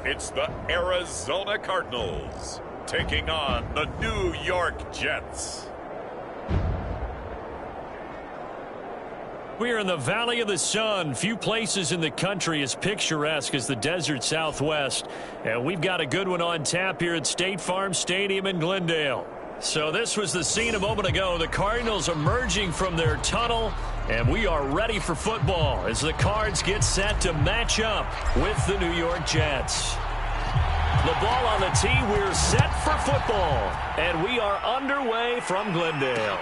It's the Arizona Cardinals taking on the New York Jets. We're in the Valley of the Sun. Few places in the country as picturesque as the desert Southwest. And we've got a good one on tap here at State Farm Stadium in Glendale. So this was the scene a moment ago. The Cardinals emerging from their tunnel. And we are ready for football as the Cards get set to match up with the New York Jets. The ball on the tee. We're set for football. And we are underway from Glendale.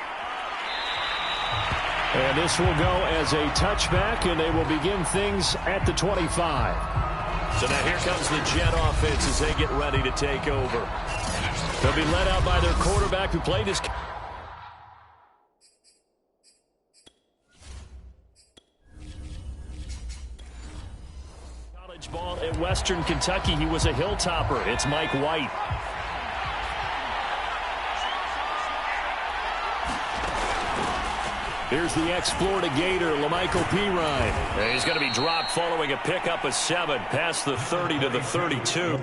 And this will go as a touchback, and they will begin things at the 25. So now here comes the Jet offense as they get ready to take over. They'll be led out by their quarterback who played his... college ball at Western Kentucky. He was a Hilltopper. It's Mike White. Here's the ex-Florida Gator, Lamichael Pirine. And he's going to be dropped following a pickup of 7 past the 30 to the 32.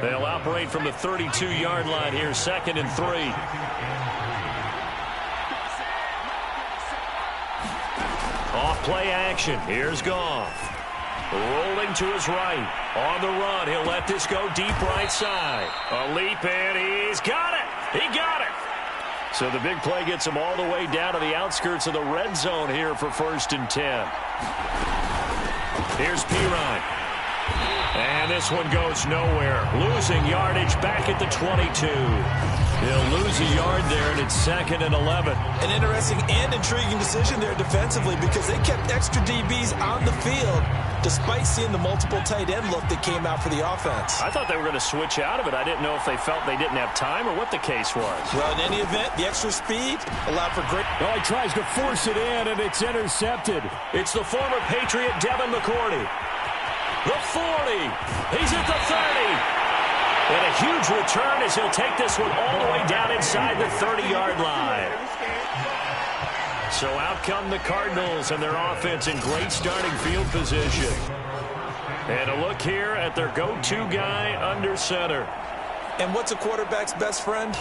They'll operate from the 32-yard line here, 2nd and 3. Off play action. Here's Goff. Rolling to his right. On the run. He'll let this go deep right side. A leap in. He's got it. He got it. So the big play gets him all the way down to the outskirts of the red zone here for 1st and 10. Here's Pirine. And this one goes nowhere. Losing yardage back at the 22. He'll lose a yard there, and it's 2nd and 11. An interesting and intriguing decision there defensively because they kept extra DBs on the field despite seeing the multiple tight end look that came out for the offense. I thought they were going to switch out of it. I didn't know if they felt they didn't have time or what the case was. Well, in any event, the extra speed allowed for great... Well, he tries to force it in, and it's intercepted. It's the former Patriot Devin McCourty. The 40. He's at the 30. And a huge return as he'll take this one all the way down inside the 30-yard line. So out come the Cardinals and their offense in great starting field position. And a look here at their go-to guy under center. And what's a quarterback's best friend?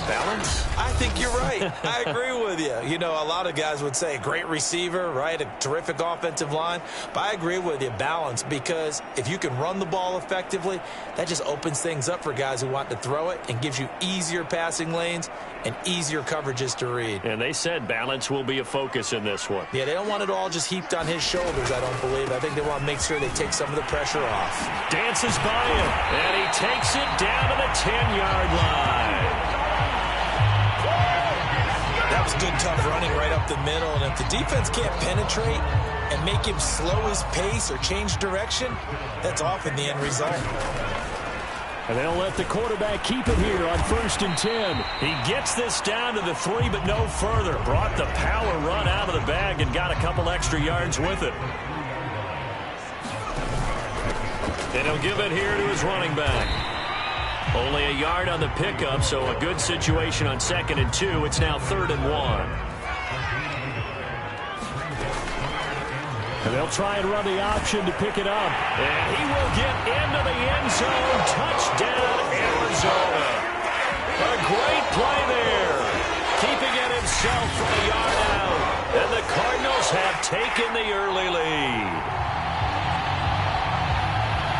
Balance? I think you're right. I agree with you. You know, a lot of guys would say great receiver, right? A terrific offensive line. But I agree with you, balance, because if you can run the ball effectively, that just opens things up for guys who want to throw it and gives you easier passing lanes and easier coverages to read. And they said balance will be a focus in this one. Yeah, they don't want it all just heaped on his shoulders, I don't believe. I think they want to make sure they take some of the pressure off. Dances by him, and he takes it down to the 10-yard line. That was good, tough running right up the middle. And if the defense can't penetrate and make him slow his pace or change direction, that's often the end result. And they'll let the quarterback keep it here on 1st and 10. He gets this down to the 3, but no further. Brought the power run out of the bag and got a couple extra yards with it. And he'll give it here to his running back. Only a yard on the pickup, so a good situation on 2nd and 2. It's now 3rd and 1. And they'll try and run the option to pick it up. And he will get into the end zone. Touchdown, Arizona. A great play there. Keeping it himself from a yard out. And the Cardinals have taken the early lead.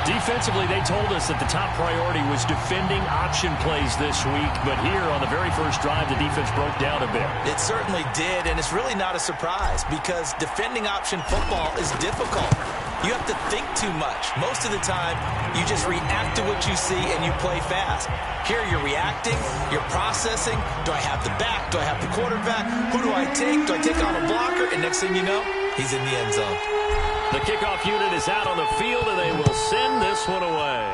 Defensively, they told us that the top priority was defending option plays this week. But here on the very first drive, the defense broke down a bit. It certainly did, and it's really not a surprise because defending option football is difficult. You have to think too much. Most of the time, you just react to what you see and you play fast. Here, you're reacting, you're processing. Do I have the back? Do I have the quarterback? Who do I take? Do I take on a blocker? And next thing you know, he's in the end zone. The kickoff unit is out on the field, and they will send this one away.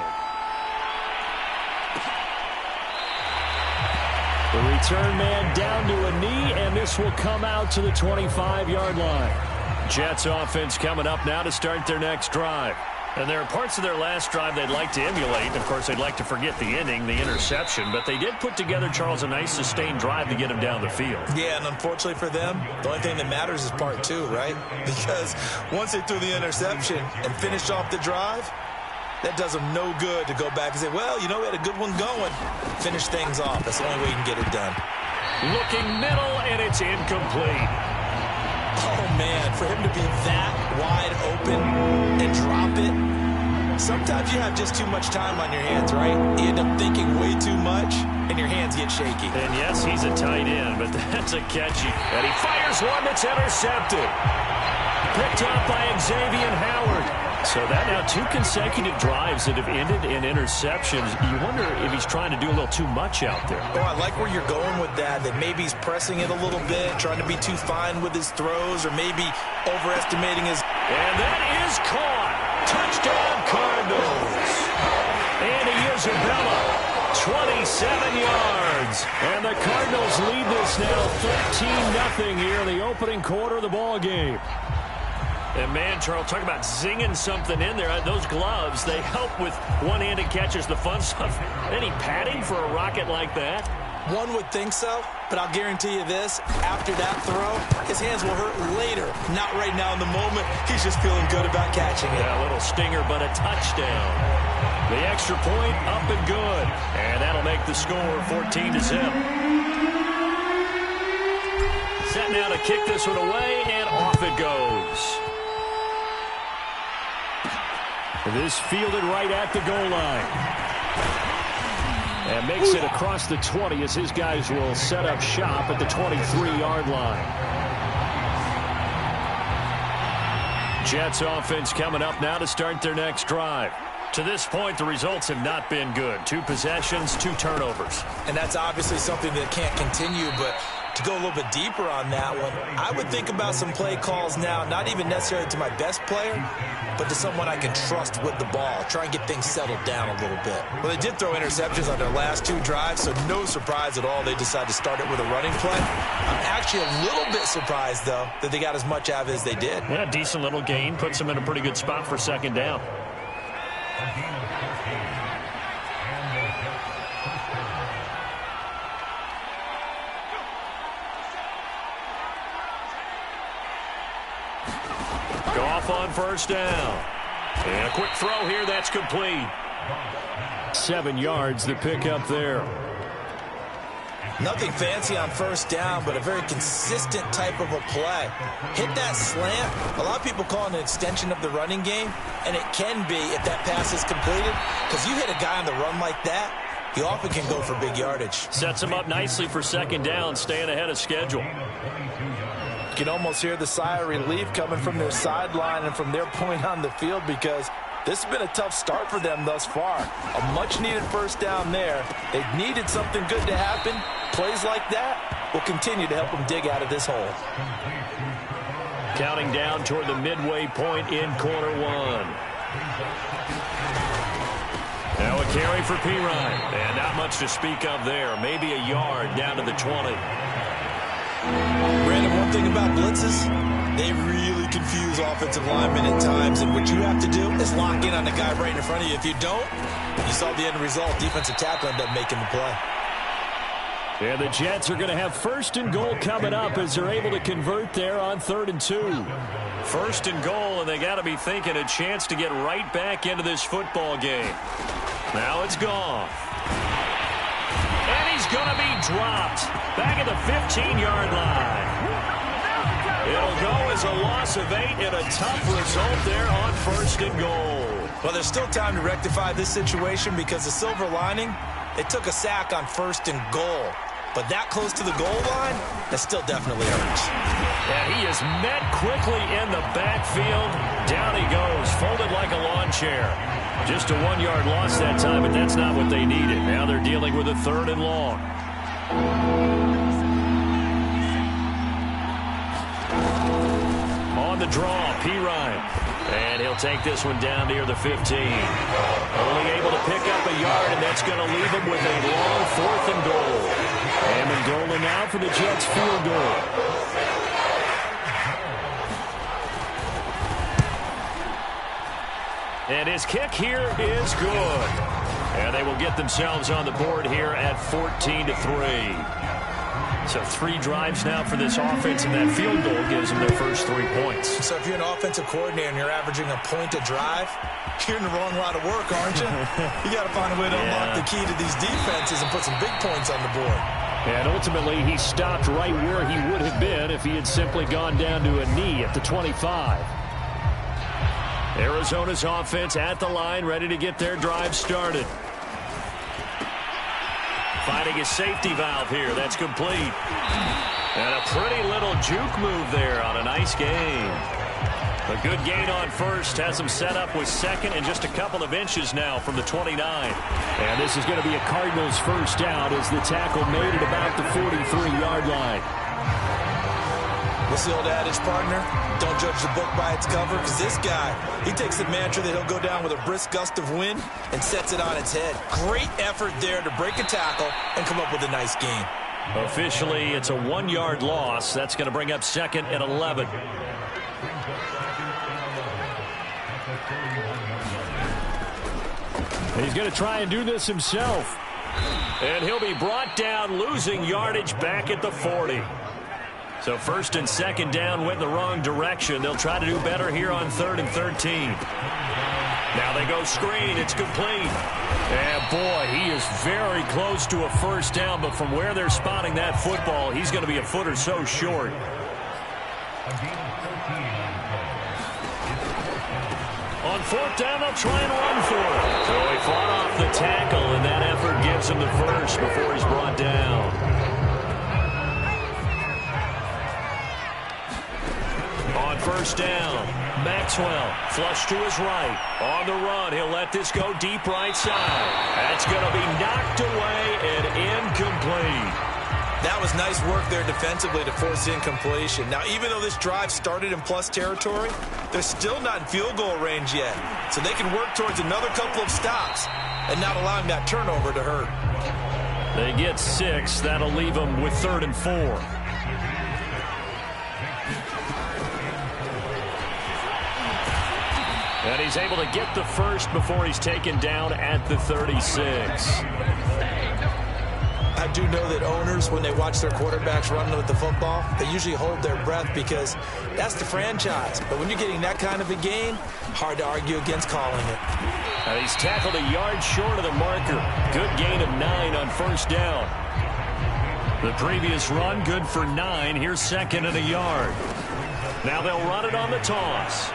The return man down to a knee, and this will come out to the 25-yard line. Jets offense coming up now to start their next drive. And there are parts of their last drive they'd like to emulate. Of course, they'd like to forget the ending, the interception. But they did put together, Charles, a nice sustained drive to get him down the field. Yeah, and unfortunately for them, the only thing that matters is part two, right? Because once they threw the interception and finished off the drive, that does them no good to go back and say, well, you know, we had a good one going. Finish things off. That's the only way you can get it done. Looking middle, and it's incomplete. Oh, man, for him to be that wide open and drop it, sometimes you have just too much time on your hands, right? You end up thinking way too much, and your hands get shaky. And, yes, he's a tight end, but that's a catchy. And he fires one that's intercepted. Picked up by Xavier Howard. So that now 2 consecutive drives that have ended in interceptions. You wonder if he's trying to do a little too much out there. Oh, I like where you're going with that maybe he's pressing it a little bit, trying to be too fine with his throws, or maybe overestimating his... And that is caught. Touchdown, Cardinals. Andy Isabella, 27 yards. And the Cardinals lead this now 13-0 here in the opening quarter of the ball game. And, man, Charles, talk about zinging something in there. Those gloves, they help with one-handed catches, the fun stuff. Any padding for a rocket like that? One would think so, but I'll guarantee you this. After that throw, his hands will hurt later. Not right now in the moment. He's just feeling good about catching it. Yeah, a little stinger, but a touchdown. The extra point up and good. And that'll make the score 14-0. Set now to kick this one away, and off it goes. This fielded right at the goal line. And makes it across the 20 as his guys will set up shop at the 23-yard line. Jets offense coming up now to start their next drive. To this point, the results have not been good. 2 possessions, 2 turnovers. And that's obviously something that can't continue, but to go a little bit deeper on that one, I would think about some play calls now, not even necessarily to my best player, but to someone I can trust with the ball. Try and get things settled down a little bit. Well, they did throw interceptions on their last 2 drives, so no surprise at all they decided to start it with a running play. I'm actually a little bit surprised, though, that they got as much out of it as they did. Yeah, decent little gain. Puts them in a pretty good spot for second down. Goff on first down. And a quick throw here, that's complete. 7 yards to pick up there. Nothing fancy on first down, but a very consistent type of a play. Hit that slant. A lot of people call it an extension of the running game, and it can be if that pass is completed, because you hit a guy on the run like that, he often can go for big yardage. Sets him up nicely for second down, staying ahead of schedule. You can almost hear the sigh of relief coming from their sideline and from their point on the field, because this has been a tough start for them thus far. A much-needed first down there. They've needed something good to happen. Plays like that will continue to help them dig out of this hole. Counting down toward the midway point in quarter 1. Now a carry for Pirine. And not much to speak of there. Maybe a yard down to the 20. Brandon, one thing about blitzes, they really confuse offensive linemen at times, and what you have to do is lock in on the guy right in front of you. If you don't, you saw the end result. Defensive tackle ended up making the play. And the Jets are going to have first and goal coming up as they're able to convert there on 3rd and 2. First and goal, and they got to be thinking a chance to get right back into this football game. Now it's gone. And he's going to be dropped back at the 15-yard line. It'll go as a loss of 8 and a tough result there on 1st and goal. Well, there's still time to rectify this situation, because the silver lining, they took a sack on 1st and goal. but that close to the goal line, that still definitely hurts. And he is met quickly in the backfield. Down he goes, folded like a lawn chair. Just a 1-yard loss that time, but that's not what they needed. Now they're dealing with a 3rd and long. On the draw, Pirine. And he'll take this one down near the 15. Only able to pick up a yard, and that's going to leave him with a long 4th and goal. Amendola now for the Jets field goal. And his kick here is good. And they will get themselves on the board here at 14-3. So 3 drives now for this offense, and that field goal gives them their first 3 points. So if you're an offensive coordinator and you're averaging a point a drive, you're in the wrong line of work, aren't you? You got to find a way to unlock the key to these defenses and put some big points on the board. And ultimately, he stopped right where he would have been if he had simply gone down to a knee at the 25. Arizona's offense at the line, ready to get their drive started. Finding a safety valve here. That's complete. And a pretty little juke move there on a nice gain. A good gain on first has him set up with 2nd and just a couple of inches now from the 29. And this is going to be a Cardinals first down as the tackle made at about the 43-yard line. What's the old adage, partner? Don't judge the book by its cover, because this guy, he takes the mantra that he'll go down with a brisk gust of wind and sets it on its head. Great effort there to break a tackle and come up with a nice gain. Officially, it's a 1-yard loss. That's going to bring up 2nd and 11. He's going to try and do this himself. And he'll be brought down, losing yardage back at the 40. So 1st and 2nd down went in the wrong direction. They'll try to do better here on 3rd and 13. Now they go screen. It's complete. And boy, he is very close to a first down, but from where they're spotting that football, he's going to be a foot or so short. On 4th down, they'll try and run for it. So he fought off the tackle, and that effort gives him the first before he's brought down. On 1st down, Maxwell flush to his right. On the run, he'll let this go deep right side. That's going to be knocked away and incomplete. That was nice work there defensively to force incompletion. Now, even though this drive started in plus territory, they're still not in field goal range yet. So they can work towards another couple of stops and not allowing that turnover to hurt. They get 6. That'll leave them with 3rd and 4. And he's able to get the first before he's taken down at the 36. I do know that owners, when they watch their quarterbacks run with the football, they usually hold their breath because that's the franchise. But when you're getting that kind of a gain, hard to argue against calling it. And he's tackled a yard short of the marker. Good gain of 9 on 1st down. The previous run, good for 9. Here's 2nd and a yard. Now they'll run it on the toss.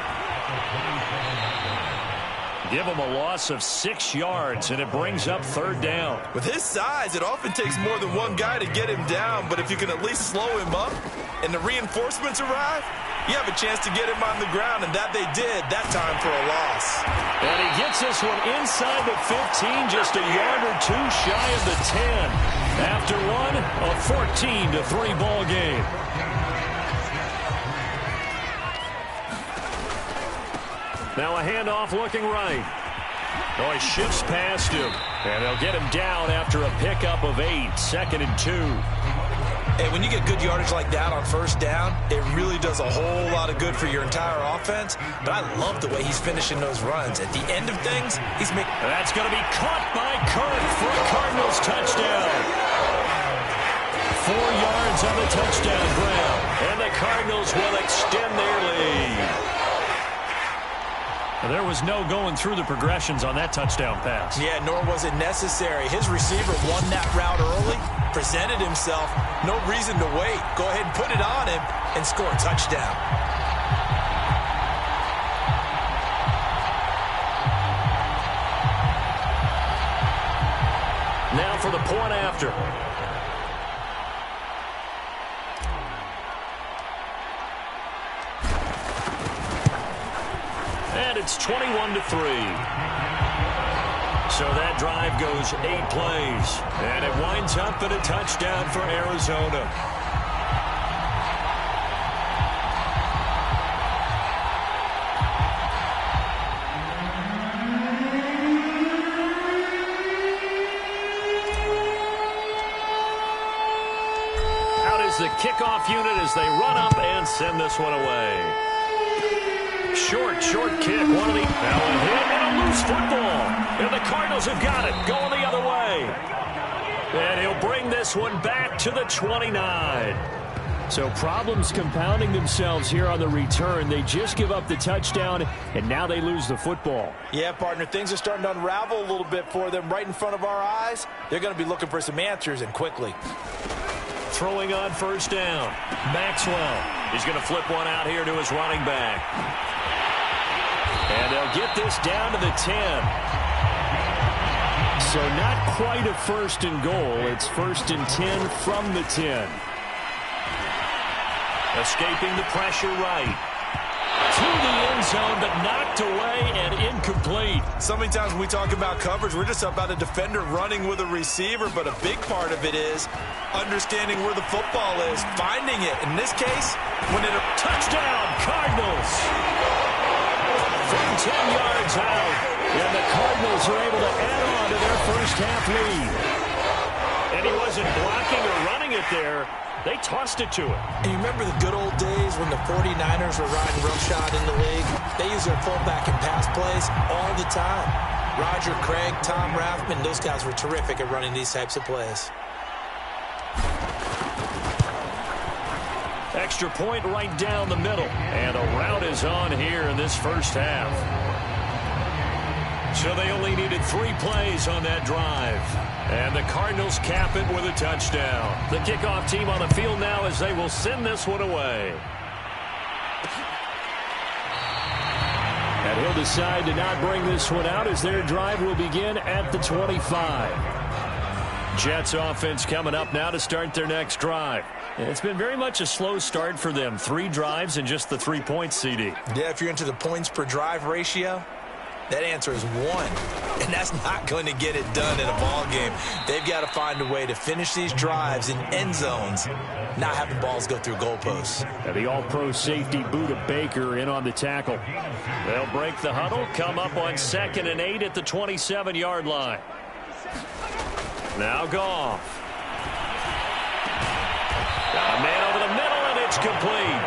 Give him a loss of 6 yards, and it brings up 3rd down. With his size, it often takes more than one guy to get him down, but if you can at least slow him up and the reinforcements arrive, you have a chance to get him on the ground, and that they did that time for a loss. And he gets this one inside the 15, just a yard or 2 shy of the 10. After one, a 14-3 ball game. Now a handoff looking right. Oh, he shifts past him. And they'll get him down after a pickup of 8. 2nd and 2. Hey, when you get good yardage like that on 1st down, it really does a whole lot of good for your entire offense. But I love the way he's finishing those runs. At the end of things, he's making... That's going to be caught by Kirk for a Cardinals touchdown. 4 yards on the touchdown grab. And the Cardinals will extend their lead. There was no going through the progressions on that touchdown pass. Yeah, nor was it necessary. His receiver won that route early, presented himself. No reason to wait. Go ahead and put it on him and score a touchdown. Now for the point after. It's 21-3. So that drive goes 8 plays, and it winds up in a touchdown for Arizona. Out is the kickoff unit as they run up and send this one away. Short kick. One of the... Now a hit and a loose football. And the Cardinals have got it. Going the other way. And he'll bring this one back to the 29. So problems compounding themselves here on the return. They just give up the touchdown, and now they lose the football. Yeah, partner, things are starting to unravel a little bit for them right in front of our eyes. They're going to be looking for some answers, and quickly. Throwing on first down. Maxwell. He's going to flip one out here to his running back. And they'll get this down to the 10. So not quite a first and goal. It's first and 10 from the 10. Escaping the pressure right. To the end zone, but knocked away and incomplete. So many times when we talk about coverage, we're just about a defender running with a receiver, but a big part of it is understanding where the football is, finding it. In this case, when it... Touchdown, Cardinals! From 10 yards out, and the Cardinals are able to add on to their first half lead. And he wasn't blocking or running it there. They tossed it to him. And you remember the good old days when the 49ers were riding roughshod in the league? They used their fullback and pass plays all the time. Roger Craig, Tom Rathman, those guys were terrific at running these types of plays. Extra point right down the middle. And a route is on here in this first half. So they only needed 3 plays on that drive. And the Cardinals cap it with a touchdown. The kickoff team on the field now as they will send this one away. And he'll decide to not bring this one out as their drive will begin at the 25. Jets offense coming up now to start their next drive. It's been very much a slow start for them. 3 drives and just the 3 points, CD. Yeah, if you're into the points per drive ratio, that answer is 1. And that's not going to get it done in a ball game. They've got to find a way to finish these drives in end zones, not having balls go through goalposts. And the all-pro safety Budda Baker in on the tackle. They'll break the huddle, come up on 2nd and 8 at the 27-yard line. Now Goff. Got a man over the middle, and it's complete.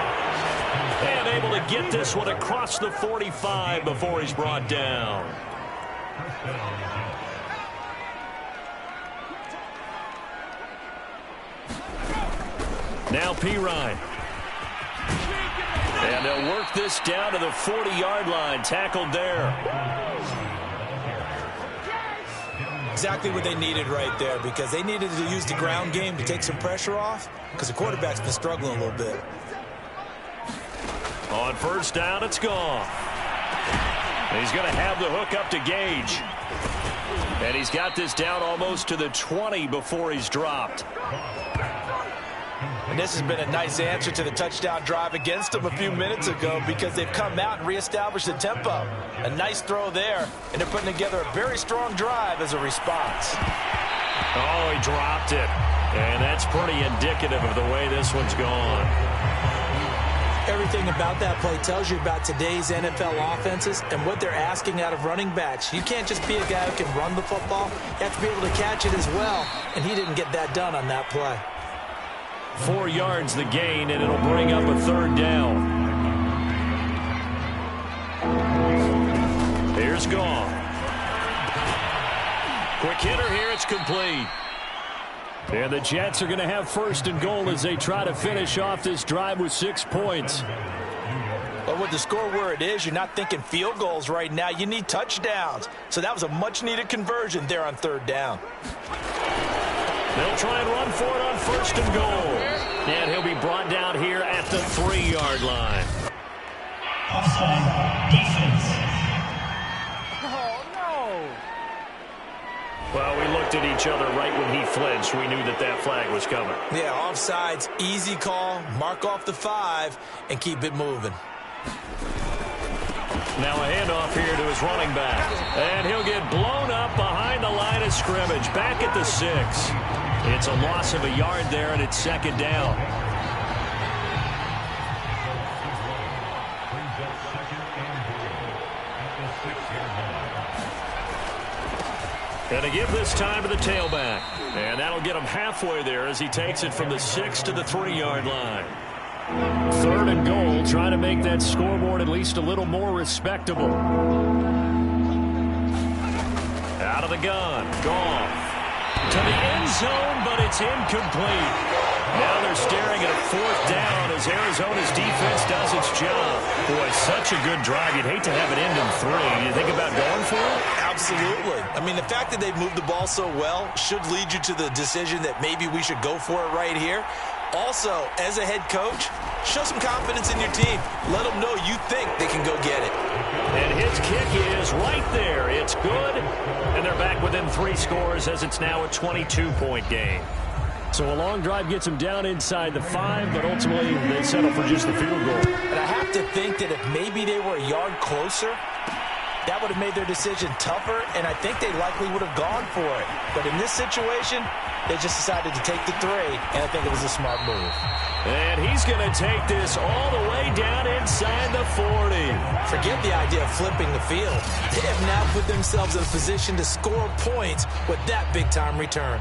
And able to get this one across the 45 before he's brought down. Now Pirine. And they'll work this down to the 40-yard line. Tackled there. Exactly what they needed right there, because they needed to use the ground game to take some pressure off, because the quarterback's been struggling a little bit. On first down, it's gone. He's going to have the hook up to Gage. And he's got this down almost to the 20 before he's dropped. And this has been a nice answer to the touchdown drive against them a few minutes ago, because they've come out and reestablished the tempo. A nice throw there, and they're putting together a very strong drive as a response. Oh, he dropped it. And that's pretty indicative of the way this one's gone. Everything about that play tells you about today's NFL offenses and what they're asking out of running backs. You can't just be a guy who can run the football. You have to be able to catch it as well, and he didn't get that done on that play. 4 yards the gain, and it'll bring up a 3rd down. Here's Goff. Quick hitter here, it's complete. And the Jets are going to have 1st and goal as they try to finish off this drive with 6 points. But with the score where it is, you're not thinking field goals right now. You need touchdowns. So that was a much-needed conversion there on 3rd down. They'll try and run for it on 1st and goal. And he'll be brought down here at the 3-yard line. Offside defense. Oh, no. Well, we looked at each other right when he flinched. We knew that that flag was coming. Yeah, offsides, easy call. Mark off the 5 and keep it moving. Now a handoff here to his running back. And he'll get blown up behind the line of scrimmage. Back at the 6. It's a loss of a yard there, and it's second down. And to give this time to the tailback. And that'll get him halfway there as he takes it from the 6 to the 3-yard line. 3rd and goal, trying to make that scoreboard at least a little more respectable. Out of the gun, Goff. To the end zone, but it's incomplete. Now they're staring at a 4th down as Arizona's defense does its job. Boy, such a good drive. You'd hate to have it end in 3. You think about going for it? Absolutely. I mean, the fact that they've moved the ball so well should lead you to the decision that maybe we should go for it right here. Also, as a head coach, show some confidence in your team. Let them know you think they can go get it. And his kick is right there. It's good. And they're back within 3 scores as it's now a 22-point game. So a long drive gets them down inside the 5, but ultimately they settle for just the field goal. And I have to think that if maybe they were a yard closer, that would have made their decision tougher, and I think they likely would have gone for it. But in this situation, they just decided to take the 3, and I think it was a smart move. And he's going to take this all the way down inside the 40. Forget the idea of flipping the field. They have now put themselves in a position to score points with that big-time return.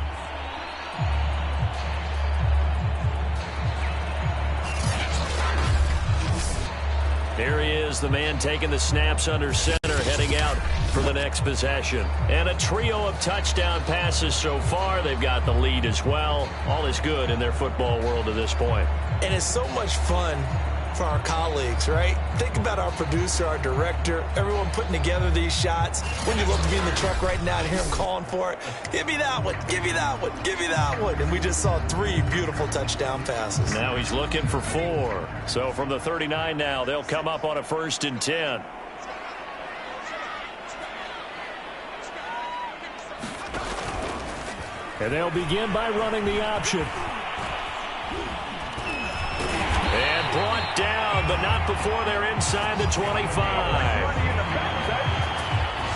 Here he is, the man taking the snaps under center, heading out for the next possession. And a trio of touchdown passes so far. They've got the lead as well. All is good in their football world to this point. And it's so much fun for our colleagues, right? Think about our producer, our director, everyone putting together these shots. Wouldn't you love to be in the truck right now and hear him calling for it? Give me that one, give me that one, give me that one. And we just saw 3 beautiful touchdown passes. Now he's looking for 4. So from the 39 now, they'll come up on a 1st and 10. And they'll begin by running the option. And brought down, but not before they're inside the 25.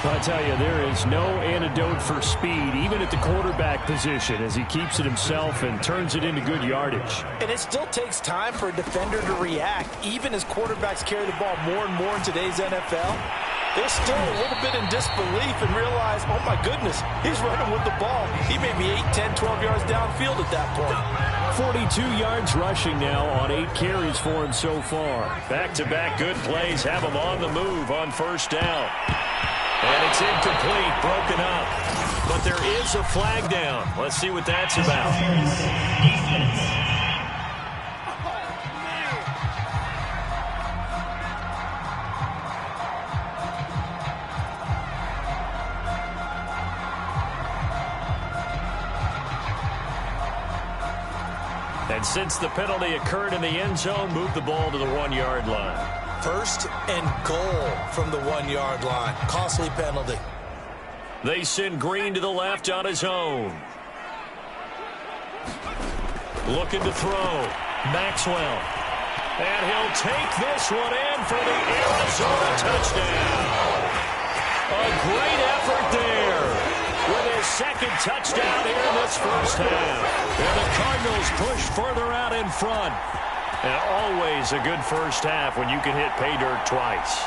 I tell you, there is no antidote for speed, even at the quarterback position, as he keeps it himself and turns it into good yardage. And it still takes time for a defender to react, even as quarterbacks carry the ball more and more in today's NFL. They're still a little bit in disbelief and realize, oh my goodness, he's running with the ball. He may be 8, 10, 12 yards downfield at that point. 42 yards rushing now on 8 carries for him so far. Back-to-back good plays have him on the move on 1st down. And it's incomplete, broken up. But there is a flag down. Let's see what that's about. And since the penalty occurred in the end zone, move the ball to the 1-yard line. 1st and goal from the 1-yard line. Costly penalty. They send Green to the left on his own. Looking to throw. Maxwell. And he'll take this one in for the Arizona touchdown. A great effort there. With his 2nd touchdown here in this 1st half. And the Cardinals push further out in front. And always a good 1st half when you can hit pay dirt twice.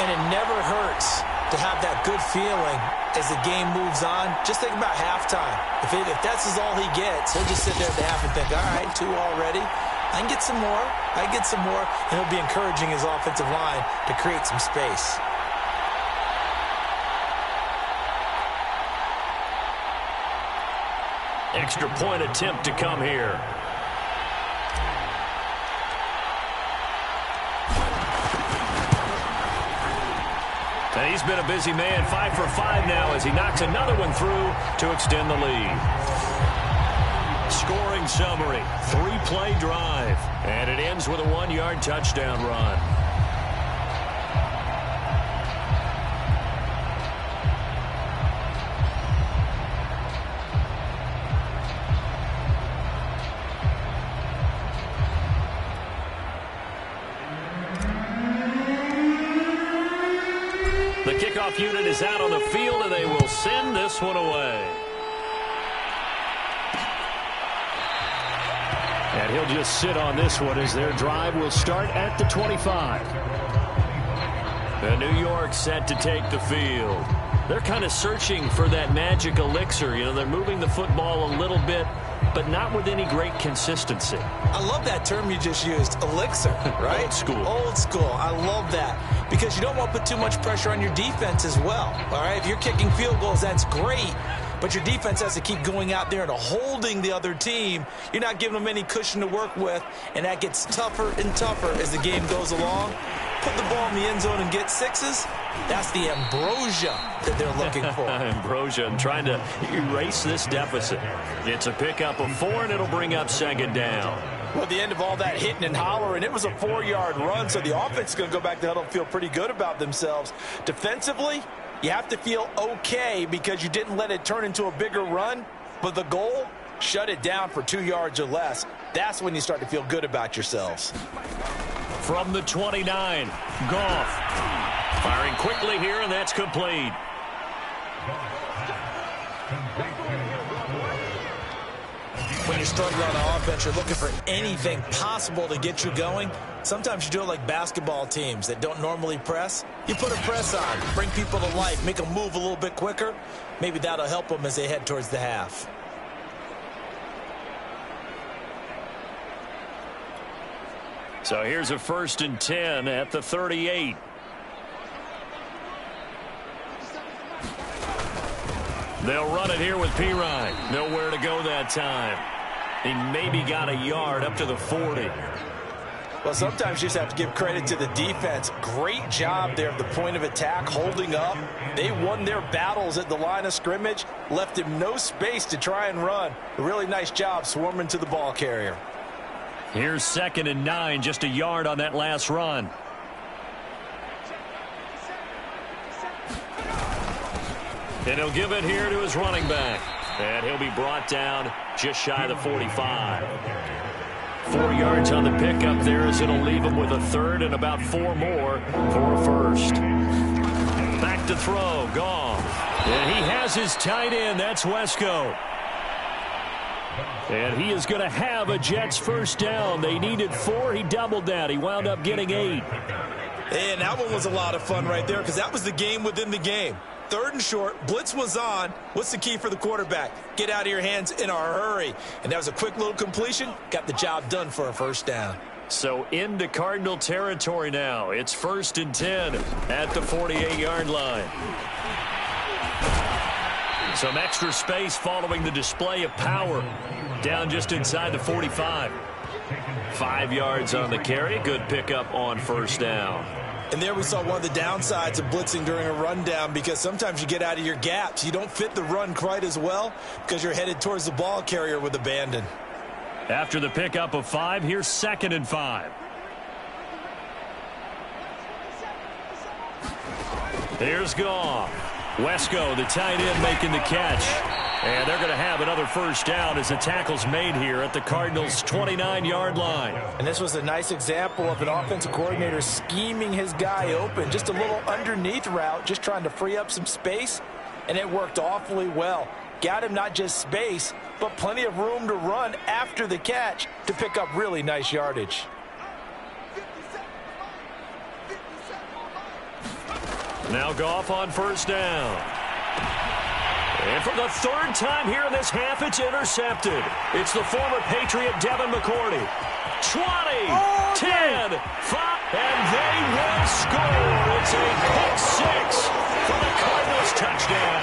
And it never hurts to have that good feeling as the game moves on. Just think about halftime. If that's all he gets, he'll just sit there at the half and think, all right, 2 already. I can get some more. I can get some more. And he'll be encouraging his offensive line to create some space. Extra point attempt to come here. And he's been a busy man, 5 for 5 now as he knocks another one through to extend the lead. Scoring summary, 3-play drive, and it ends with a 1-yard touchdown run. kickoff unit is out on the field, and they will send this one away. And he'll just sit on this one as their drive will start at the 25. And New York set to take the field. They're kind of searching for that magic elixir. You know, they're moving the football a little bit, but not with any great consistency. I love that term you just used, elixir, right? Old school. Old school. I love that because you don't want to put too much pressure on your defense as well, all right? If you're kicking field goals, that's great, but your defense has to keep going out there and holding the other team. You're not giving them any cushion to work with, and that gets tougher and tougher as the game goes along. Put the ball in the end zone and get sixes. That's the ambrosia that they're looking for. Ambrosia and trying to erase this deficit. It's a pickup of 4, and it'll bring up second down. Well, at the end of all that hitting and hollering, it was a 4-yard run, so the offense is going to go back to huddle and feel pretty good about themselves. Defensively, you have to feel okay because you didn't let it turn into a bigger run, but the goal, shut it down for 2 yards or less. That's when you start to feel good about yourselves. From the 29, Goff. Firing quickly here, and that's complete. When you're struggling on offense, you're looking for anything possible to get you going. Sometimes you do it like basketball teams that don't normally press. You put a press on, bring people to life, make them move a little bit quicker. Maybe that'll help them as they head towards the half. So here's a 1st and 10 at the 38. They'll run it here with Pirine. Nowhere to go that time. He maybe got a yard up to the 40. Well, sometimes you just have to give credit to the defense. Great job there at the point of attack, holding up. They won their battles at the line of scrimmage, left him no space to try and run. A really nice job swarming to the ball carrier. Here's 2nd and 9, just a yard on that last run. And he'll give it here to his running back. And he'll be brought down just shy of the 45. 4 yards on the pickup there as it'll leave him with a 3rd and about 4 more for a 1st. Back to throw, Goff. And he has his tight end. That's Wesco. And he is going to have a Jets 1st down. They needed 4. He doubled that. He wound up getting 8. And that one was a lot of fun right there because that was the game within the game. 3rd and short, blitz was on. What's the key for the quarterback? Get out of your hands in a hurry. And that was a quick little completion. Got the job done for a 1st down. So into Cardinal territory now. It's 1st and 10 at the 48-yard line. Some extra space following the display of power. Down just inside the 45. 5 yards on the carry. Good pickup on 1st down. And there we saw one of the downsides of blitzing during a rundown because sometimes you get out of your gaps. You don't fit the run quite as well because you're headed towards the ball carrier with abandon. After the pickup of 5, here's 2nd and 5. Here's Goff. Wesco, the tight end, making the catch. And they're going to have another 1st down as the tackle's made here at the Cardinals' 29-yard line. And this was a nice example of an offensive coordinator scheming his guy open. Just a little underneath route, just trying to free up some space. And it worked awfully well. Got him not just space, but plenty of room to run after the catch to pick up really nice yardage. Now Goff on 1st down. And for the 3rd time here in this half, it's intercepted. It's the former Patriot Devin McCourty. 20, 10, 5, and they will score. It's a pick 6 for the Cardinals touchdown.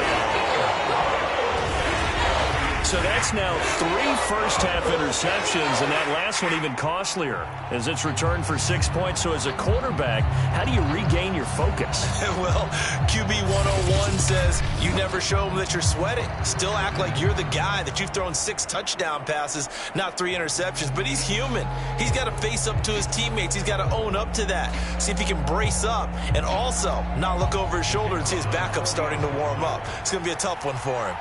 So that's now 3 first-half interceptions, and that last one even costlier as it's returned for 6 points. So as a quarterback, how do you regain your focus? Well, QB 101 says you never show them that you're sweating. Still act like you're the guy, that you've thrown 6 touchdown passes, not 3 interceptions. But he's human. He's got to face up to his teammates. He's got to own up to that. See if he can brace up and also not look over his shoulder and see his backup starting to warm up. It's going to be a tough one for him.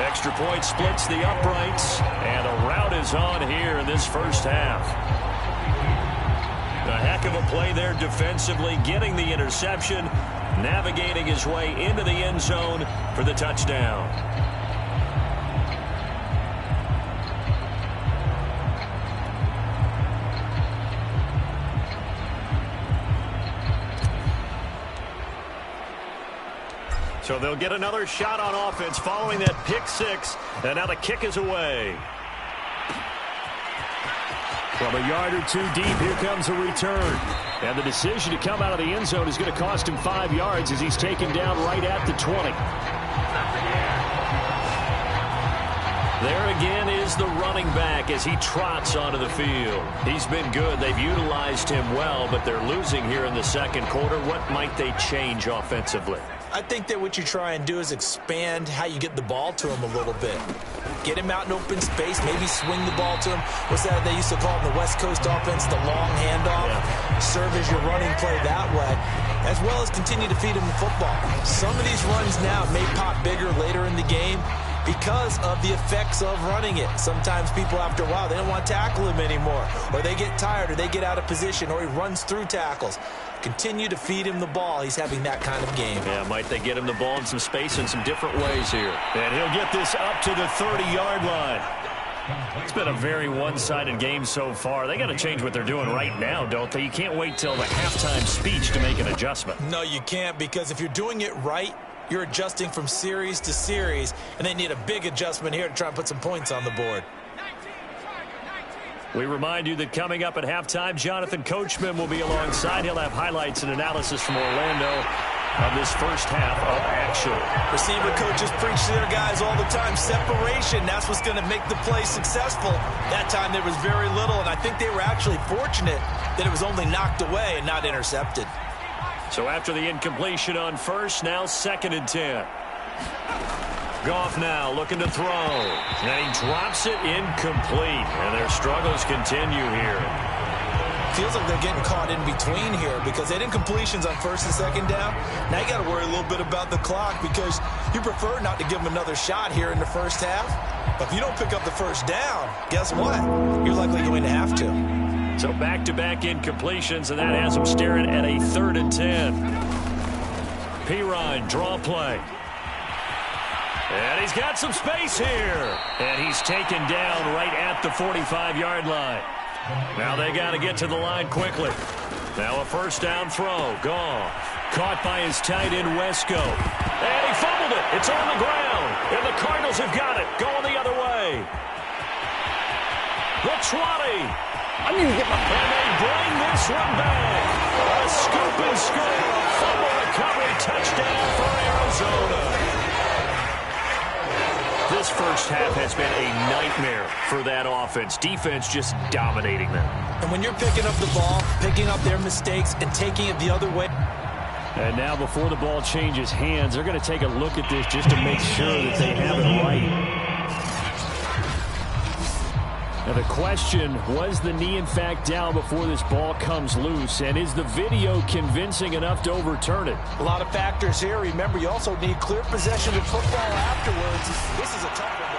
Extra point splits the uprights, and a rout is on here in this first half. A heck of a play there defensively, getting the interception, navigating his way into the end zone for the touchdown. So they'll get another shot on offense following that pick six, and now the kick is away. From a yard or two deep, here comes a return. And the decision to come out of the end zone is going to cost him 5 yards as he's taken down right at the 20. There again is the running back as he trots onto the field. He's been good. They've utilized him well, but they're losing here in the second quarter. What might they change offensively? I think that what you try and do is expand how you get the ball to him a little bit. Get him out in open space, maybe swing the ball to him. What's that they used to call in the West Coast offense, the long handoff? Yeah. Serve as your running play that way, as well as continue to feed him the football. Some of these runs now may pop bigger later in the game because of the effects of running it. Sometimes people, after a while, they don't want to tackle him anymore, or they get tired, or they get out of position, or he runs through tackles. Continue to feed him the ball. He's having that kind of game. Yeah, might they get him the ball in some space in some different ways here. And he'll get this up to the 30-yard line. It's been a very one-sided game so far. They got to change what they're doing right now, don't they? You can't wait till the halftime speech to make an adjustment. No, you can't, because if you're doing it right, you're adjusting from series to series, and they need a big adjustment here to try and put some points on the board. We remind you that coming up at halftime, Jonathan Coachman will be alongside. He'll have highlights and analysis from Orlando of this first half of action. Receiver coaches preach to their guys all the time. Separation, that's what's going to make the play successful. That time there was very little, and I think they were actually fortunate that it was only knocked away and not intercepted. So after the incompletion on first, now 2nd and 10. Goff now looking to throw, and he drops it incomplete, and their struggles continue here. Feels like they're getting caught in between here because they had incompletions on 1st and 2nd down. Now you got to worry a little bit about the clock because you prefer not to give them another shot here in the first half. But if you don't pick up the first down, guess what? You're likely going to have to. So back-to-back incompletions, and that has them staring at a 3rd and 10. Pirine, draw play. And he's got some space here. And he's taken down right at the 45-yard line. Now they got to get to the line quickly. Now a first down throw. Goff. Caught by his tight end, Wesco. And he fumbled it. It's on the ground. And the Cardinals have got it. Going the other way. The 20. And they bring this one back. A scoop and scrape. Fumble recovery. Touchdown for Arizona. This first half has been a nightmare for that offense. Defense just dominating them. And when you're picking up the ball, picking up their mistakes, and taking it the other way. And now before the ball changes hands, they're going to take a look at this just to make sure that they have it right. Now the question, was the knee in fact down before this ball comes loose? And is the video convincing enough to overturn it? A lot of factors here. Remember, you also need clear possession of football afterwards. This is a tough one.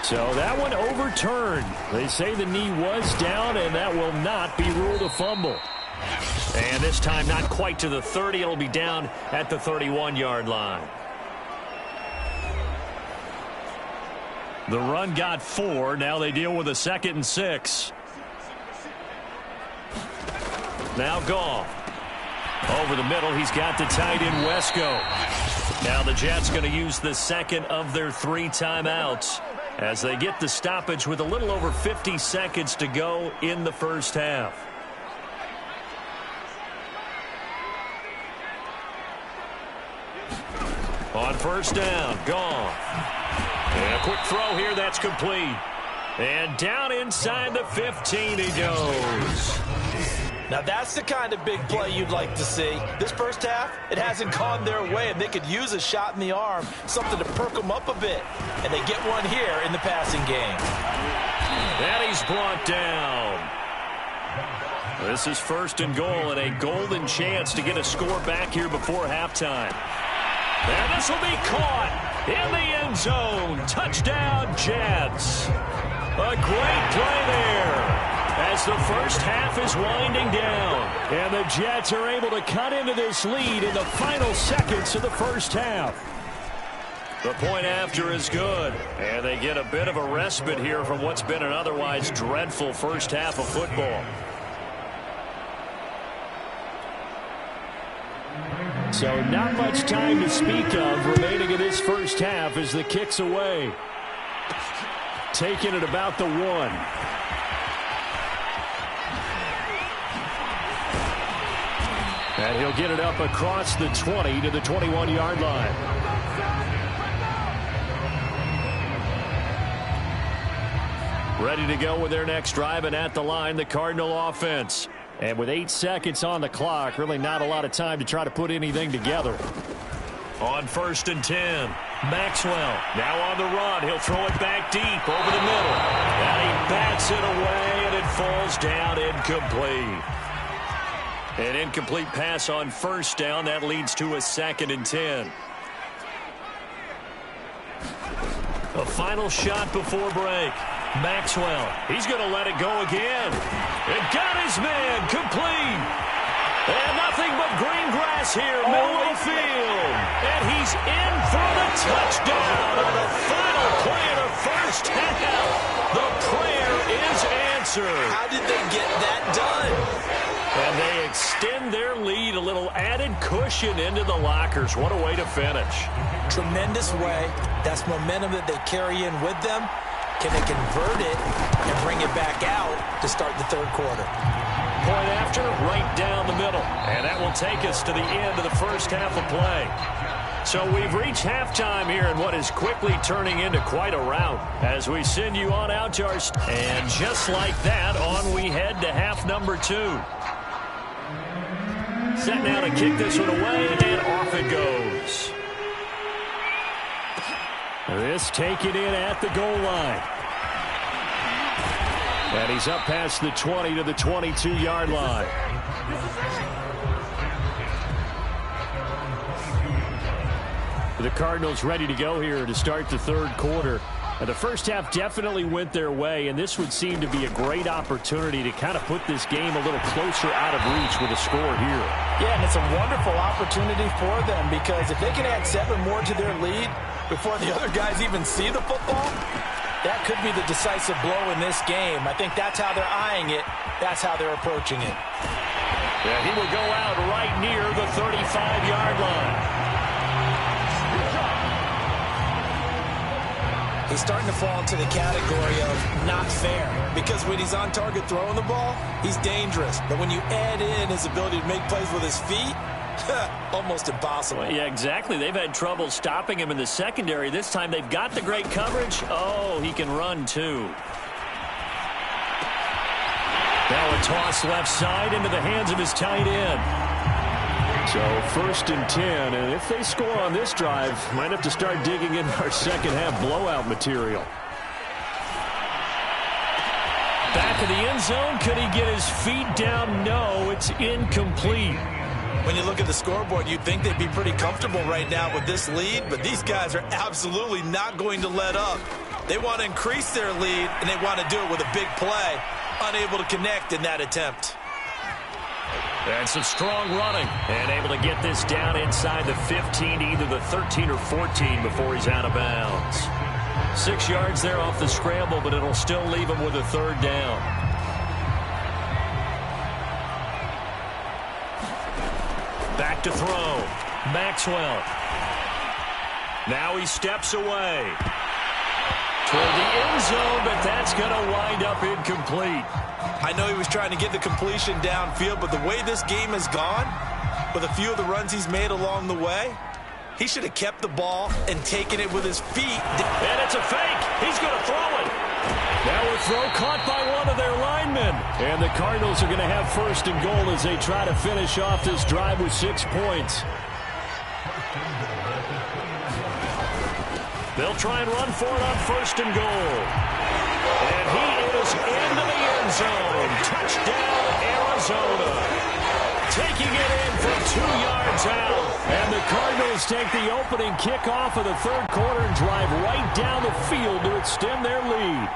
So that one overturned. They say the knee was down, and that will not be ruled a fumble. And this time not quite to the 30. It'll be down at the 31-yard line. The run got 4. Now they deal with a 2nd and 6. Now Goff. Over the middle, he's got the tight end, Wesco. Now the Jets going to use the 2nd of their 3 timeouts as they get the stoppage with a little over 50 seconds to go in the first half. On first down, Goff. And a quick throw here, that's complete. And down inside the 15 he goes. Now that's the kind of big play you'd like to see. This first half, it hasn't gone their way, and they could use a shot in the arm, something to perk them up a bit. And they get one here in the passing game. And he's brought down. This is first and goal and a golden chance to get a score back here before halftime. And this will be caught in the end zone. Touchdown, Jets. A great play there as the first half is winding down. And the Jets are able to cut into this lead in the final seconds of the first half. The point after is good. And they get a bit of a respite here from what's been an otherwise dreadful first half of football. So not much time to speak of remaining in this first half as the kick's away. Taking it about the 1. And he'll get it up across the 20 to the 21-yard line. Ready to go with their next drive, and at the line, the Cardinal offense. And with 8 seconds on the clock, really not a lot of time to try to put anything together. On first and 10, Maxwell now on the run. He'll throw it back deep over the middle. And he bats it away, and it falls down incomplete. An incomplete pass on first down. That leads to a second and 10. A final shot before break. Maxwell, he's going to let it go again. It got his man complete. And nothing but green grass here, middle of the field. And he's in for the touchdown on the final play of the first half. The prayer is answered. How did they get that done? And they extend their lead, a little added cushion into the lockers. What a way to finish. Tremendous way. That's momentum that they carry in with them. Can they convert it and bring it back out to start the third quarter? Point after, right down the middle. And that will take us to the end of the first half of play. So we've reached halftime here in what is quickly turning into quite a rout as we send you on out to our... And just like that, on we head to half number 2. Set now to kick this one away, and off it goes. This taken in at the goal line. And he's up past the 20 to the 22-yard line. The Cardinals ready to go here to start the third quarter. The first half definitely went their way, and this would seem to be a great opportunity to kind of put this game a little closer out of reach with a score here. Yeah, and it's a wonderful opportunity for them because if they can add 7 more to their lead before the other guys even see the football, that could be the decisive blow in this game. I think that's how they're eyeing it. That's how they're approaching it. Yeah, he will go out right near the 35-yard line. He's starting to fall into the category of not fair because when he's on target throwing the ball, he's dangerous. But when you add in his ability to make plays with his feet, almost impossible. Well, yeah, exactly. They've had trouble stopping him in the secondary. This time they've got the great coverage. Oh, he can run too. Now a toss left side into the hands of his tight end. So first and 10, and if they score on this drive, might have to start digging in our second half blowout material. Back of the end zone, could he get his feet down? No, it's incomplete. When you look at the scoreboard, you'd think they'd be pretty comfortable right now with this lead, but these guys are absolutely not going to let up. They want to increase their lead, and they want to do it with a big play. Unable to connect in that attempt. And some strong running. And able to get this down inside the 15, either the 13 or 14 before he's out of bounds. 6 yards there off the scramble, but it'll still leave him with a third down. Back to throw. Maxwell. Now he steps away. Toward the end zone, but that's going to wind up incomplete. I know he was trying to get the completion downfield, but the way this game has gone, with a few of the runs he's made along the way, he should have kept the ball and taken it with his feet. And it's a fake. He's going to throw it. Now a throw caught by one of their linemen. And the Cardinals are going to have first and goal as they try to finish off this drive with 6 points. They'll try and run for it on first and goal. And he is into the end zone. Touchdown, Arizona. Eagles take the opening kickoff of the third quarter and drive right down the field to extend their lead.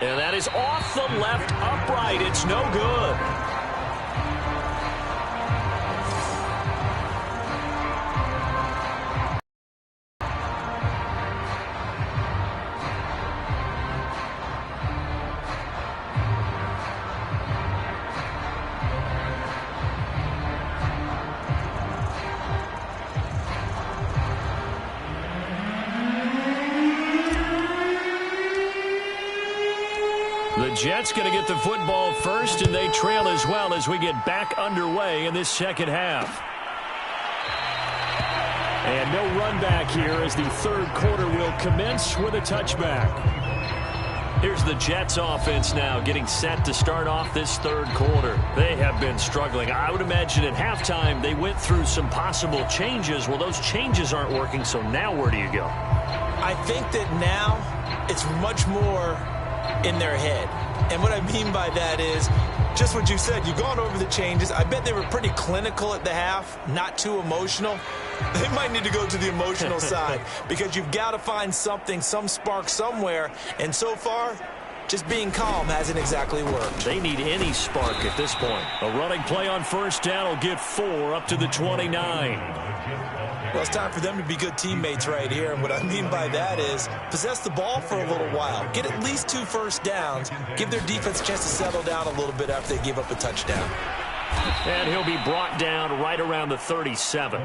And that is off the left upright. It's no good. The Jets going to get the football first, and they trail as well as we get back underway in this second half. And no run back here as the third quarter will commence with a touchback. Here's the Jets offense now getting set to start off this third quarter. They have been struggling. I would imagine at halftime they went through some possible changes. Well, those changes aren't working, so now where do you go? I think that now it's much more in their head. And what I mean by that is just what you said. You've gone over the changes. I bet they were pretty clinical at the half, not too emotional. They might need to go to the emotional side because you've got to find something, some spark somewhere. And so far, just being calm hasn't exactly worked. They need any spark at this point. A running play on first down will get 4 up to the 29. Well, it's time for them to be good teammates right here. And what I mean by that is possess the ball for a little while. Get at least 2 first downs. Give their defense a chance to settle down a little bit after they give up a touchdown. And he'll be brought down right around the 37.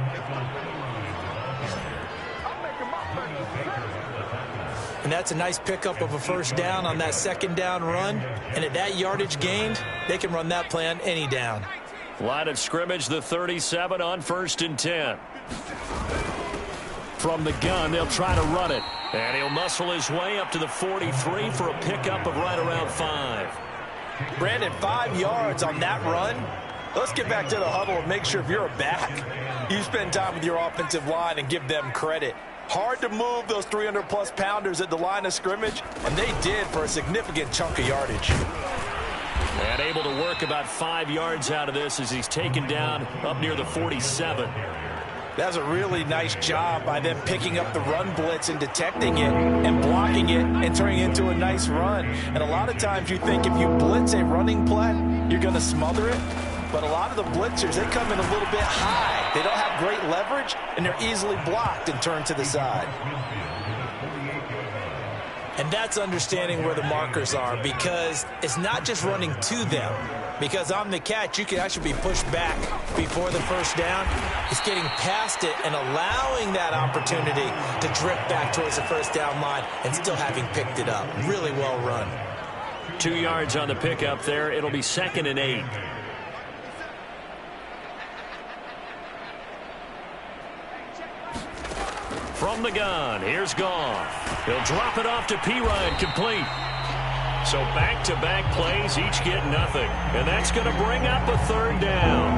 And that's a nice pickup of a first down on that second down run. And at that yardage gained, they can run that play on any down. Line of scrimmage, the 37 on 1st and 10. From the gun, they'll try to run it. And he'll muscle his way up to the 43 for a pickup of right around 5. Brandon, 5 yards on that run. Let's get back to the huddle and make sure if you're a back, you spend time with your offensive line and give them credit. Hard to move those 300-plus pounders at the line of scrimmage, and they did for a significant chunk of yardage. And able to work about 5 yards out of this as he's taken down up near the 47. That's a really nice job by them picking up the run blitz and detecting it and blocking it and turning it into a nice run. And a lot of times you think if you blitz a running play, you're going to smother it. But a lot of the blitzers, they come in a little bit high. They don't have great leverage, and they're easily blocked and turned to the side. And that's understanding where the markers are because it's not just running to them. Because on the catch, you can actually be pushed back before the first down. It's getting past it and allowing that opportunity to drift back towards the first down line and still having picked it up. Really well run. 2 yards on the pickup there. It'll be 2nd and 8. From the gun, here's Goff. He'll drop it off to Perine, complete. So back-to-back plays, each get nothing. And that's going to bring up a 3rd down.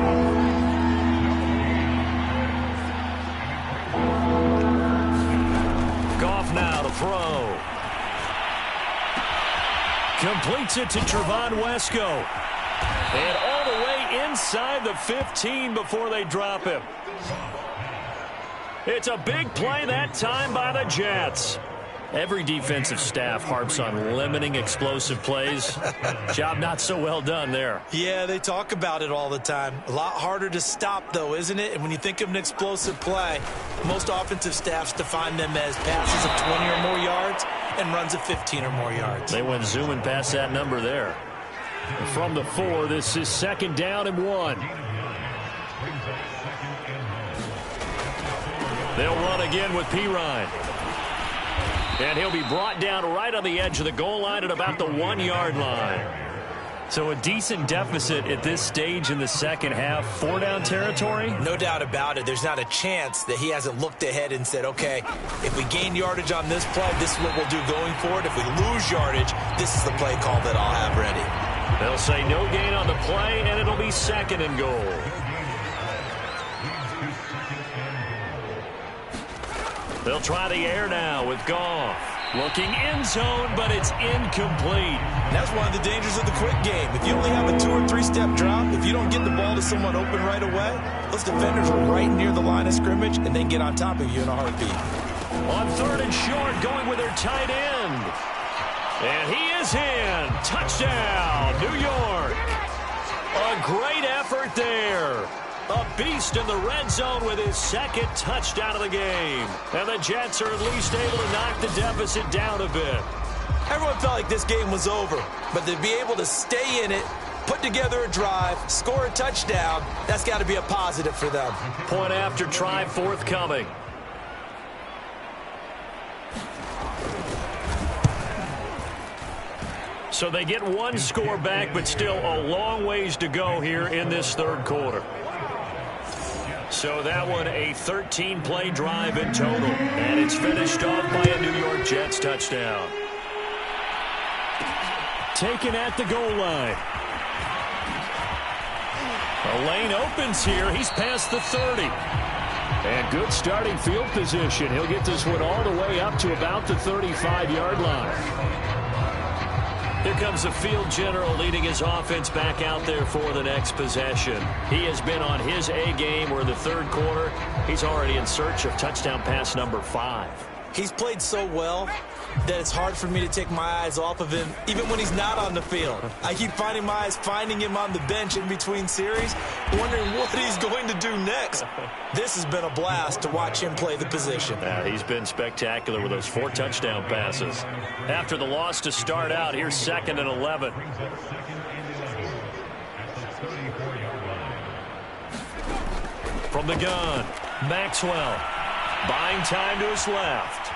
Goff now to throw. Completes it to Trevon Wesco. And all the way inside the 15 before they drop him. It's a big play that time by the Jets. Every defensive staff harps on limiting explosive plays. Job not so well done there. Yeah, they talk about it all the time. A lot harder to stop, though, isn't it? And when you think of an explosive play, most offensive staffs define them as passes of 20 or more yards and runs of 15 or more yards. They went zooming past that number there. From the 4, this is 2nd down and 1. They'll run again with Perine. And he'll be brought down right on the edge of the goal line at about the 1-yard line. So a decent deficit at this stage in the second half. 4-down territory? No doubt about it. There's not a chance that he hasn't looked ahead and said, okay, if we gain yardage on this play, this is what we'll do going forward. If we lose yardage, this is the play call that I'll have ready. They'll say no gain on the play, and it'll be 2nd and goal. They'll try the air now with Goff. Looking end zone, but it's incomplete. That's one of the dangers of the quick game. If you only have a 2- or 3-step drop, if you don't get the ball to someone open right away, those defenders are right near the line of scrimmage, and they get on top of you in a heartbeat. On 3rd and short, going with their tight end. And he is in. Touchdown, New York. A great effort there. A beast in the red zone with his 2nd touchdown of the game. And the Jets are at least able to knock the deficit down a bit. Everyone felt like this game was over, but to be able to stay in it, put together a drive, score a touchdown, that's got to be a positive for them. Point after try forthcoming. So they get one score back, but still a long ways to go here in this 3rd quarter. So that one a 13-play drive in total. And it's finished off by a New York Jets touchdown. Taken at the goal line. A lane opens here. He's past the 30. And good starting field position. He'll get this one all the way up to about the 35-yard line. Here comes the field general leading his offense back out there for the next possession. He has been on his A game. We're in the 3rd quarter. He's already in search of touchdown pass number 5. He's played so well that it's hard for me to take my eyes off of him, even when he's not on the field. I keep finding my eyes finding him on the bench in between series, wondering what he's going to do next. This has been a blast to watch him play the position. He's been spectacular with those 4 touchdown passes. After the loss to start out, here's 2nd and 11. From the gun, Maxwell. Buying time to his left.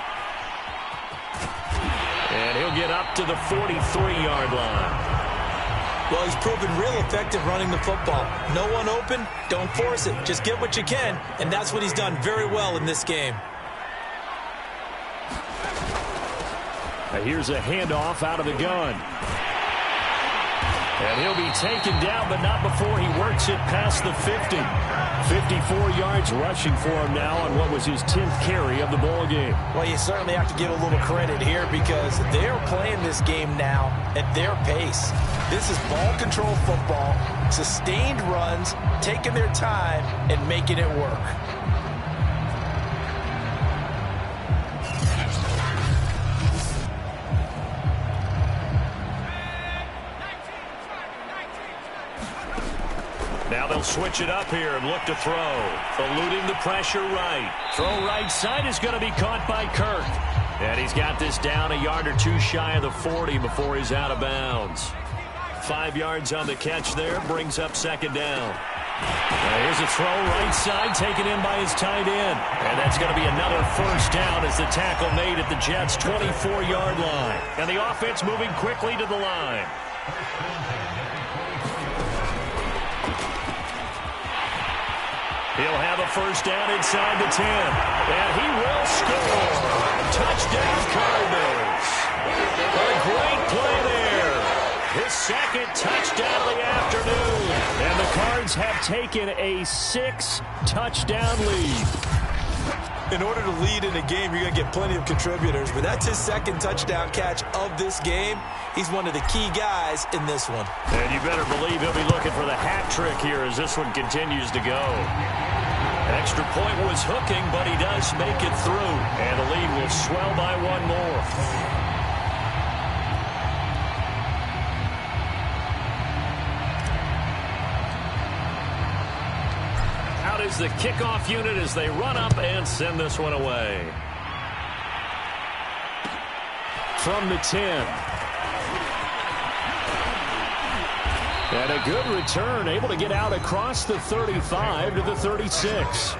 And he'll get up to the 43-yard line. Well, he's proven real effective running the football. No one open, don't force it. Just get what you can, and that's what he's done very well in this game. Now here's a handoff out of the gun. And he'll be taken down, but not before he works it past the 50. 54 yards rushing for him now on what was his 10th carry of the ball game. Well, you certainly have to give a little credit here because they're playing this game now at their pace. This is ball control football, sustained runs, taking their time, and making it work. Now they'll switch it up here and look to throw. Eluding the pressure right. Throw right side is going to be caught by Kirk. And he's got this down a yard or two shy of the 40 before he's out of bounds. 5 yards on the catch there, brings up 2nd down. Here's a throw right side taken in by his tight end. And that's going to be another 1st down as the tackle made at the Jets' 24-yard line. And the offense moving quickly to the line. He'll have a 1st down inside the 10. And he will score. Touchdown Cardinals. A great play there. His 2nd touchdown of the afternoon. And the Cards have taken a 6-touchdown lead. In order to lead in a game, you're going to get plenty of contributors, but that's his 2nd touchdown catch of this game. He's one of the key guys in this one. And you better believe he'll be looking for the hat trick here as this one continues to go. Extra point was hooking, but he does make it through. And the lead will swell by 1 more. Out is the kickoff unit as they run up and send this one away. From the 10. And a good return, able to get out across the 35 to the 36.